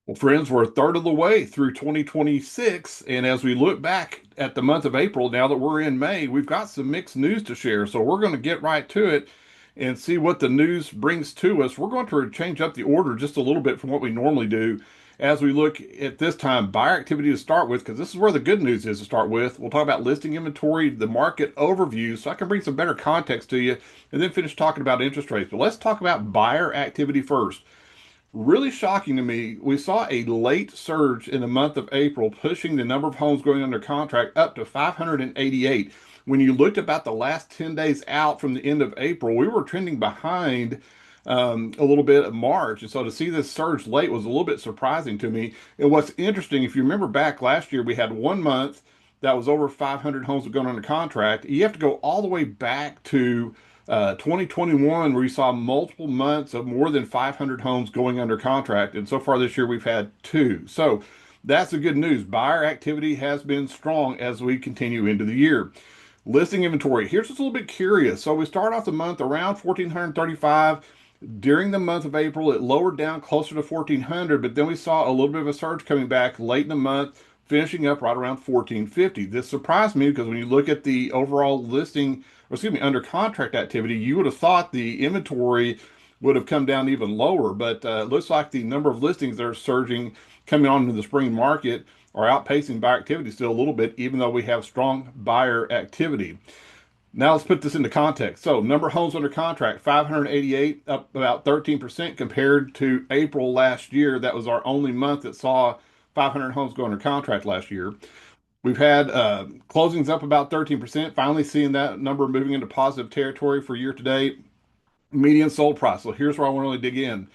Well, friends, we're a third of the way through 2026. And as we look back at the month of April, now that we're in May, we've got some mixed news to share. So we're going to get right to it and see what the news brings to us. We're going to change up the order just a little bit from what we normally do as we look at this time buyer activity to start with, because this is where the good news is to start with. We'll talk about listing inventory, the market overview, so I can bring some better context to you, and then finish talking about interest rates. But let's talk about buyer activity first. Really shocking to me, we saw a late surge in the month of April, pushing the number of homes going under contract up to 588. When you looked about the last 10 days out from the end of April, we were trending behind a little bit of March. And so to see this surge late was a little bit surprising to me. And what's interesting, if you remember back last year, we had 1 month that was over 500 homes going under contract. You have to go all the way back to 2021, where you saw multiple months of more than 500 homes going under contract. And so far this year, we've had two. So that's the good news. Buyer activity has been strong as we continue into the year. Listing inventory. Here's what's a little bit curious. So we start off the month around 1,435. During the month of April, it lowered down closer to 1,400, but then we saw a little bit of a surge coming back late in the month, finishing up right around 1,450. This surprised me because when you look at the overall listing, or excuse me, under contract activity, you would have thought the inventory would have come down even lower, but it looks like the number of listings that are surging coming on into the spring market are outpacing buyer activity still a little bit, even though we have strong buyer activity. Now let's put this into context. So, number of homes under contract, 588, up about 13% compared to April last year. That was our only month that saw 500 homes go under contract last year. We've had closings up about 13%, finally seeing that number moving into positive territory for year to date. Median sold price. So here's where I want to really dig in.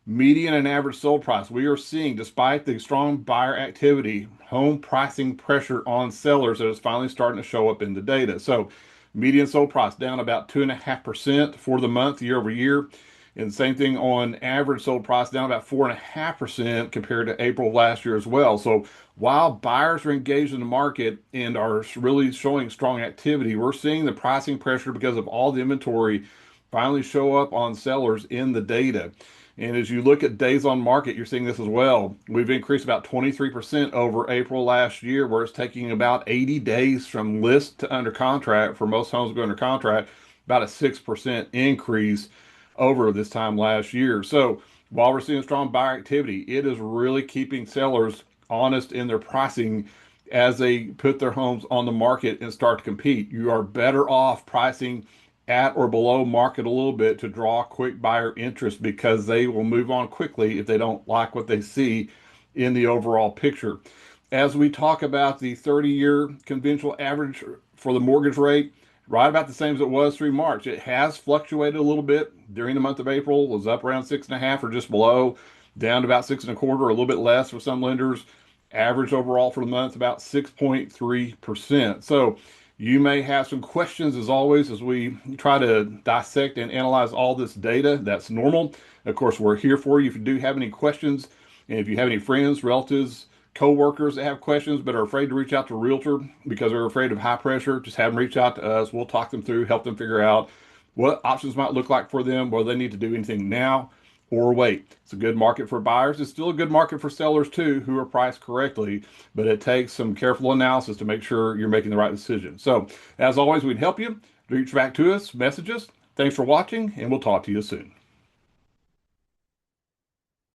Median and average sold price. We are seeing, despite the strong buyer activity, home pricing pressure on sellers that is finally starting to show up in the data. So median sold price down about 2.5% for the month year over year. And same thing on average sold price, down about 4.5% compared to April last year as well. So while buyers are engaged in the market and are really showing strong activity, we're seeing the pricing pressure because of all the inventory finally show up on sellers in the data. And as you look at days on market, you're seeing this as well. We've increased about 23% over April last year, where it's taking about 80 days from list to under contract for most homes going under contract, about a 6% increase over this time last year. So while we're seeing strong buyer activity, it is really keeping sellers honest in their pricing as they put their homes on the market and start to compete. You are better off pricing at or below market a little bit to draw quick buyer interest, because they will move on quickly if they don't like what they see in the overall picture. As we talk about the 30-year conventional average for the mortgage rate, right about the same as it was through March. It has fluctuated a little bit during the month of April, was up around 6.5 or just below, down to about 6.25, a little bit less for some lenders. Average overall for the month about 6.3%. So you may have some questions, as always, as we try to dissect and analyze all this data. That's normal. Of course, we're here for you if you do have any questions. And if you have any friends, relatives, co-workers that have questions but are afraid to reach out to a realtor because they're afraid of high pressure, just have them reach out to us. We'll talk them through, help them figure out what options might look like for them, whether they need to do anything now or wait. It's a good market for buyers. It's still a good market for sellers too, who are priced correctly, but it takes some careful analysis to make sure you're making the right decision. So as always, we'd help you. Reach back to us, message us. Thanks for watching, and we'll talk to you soon.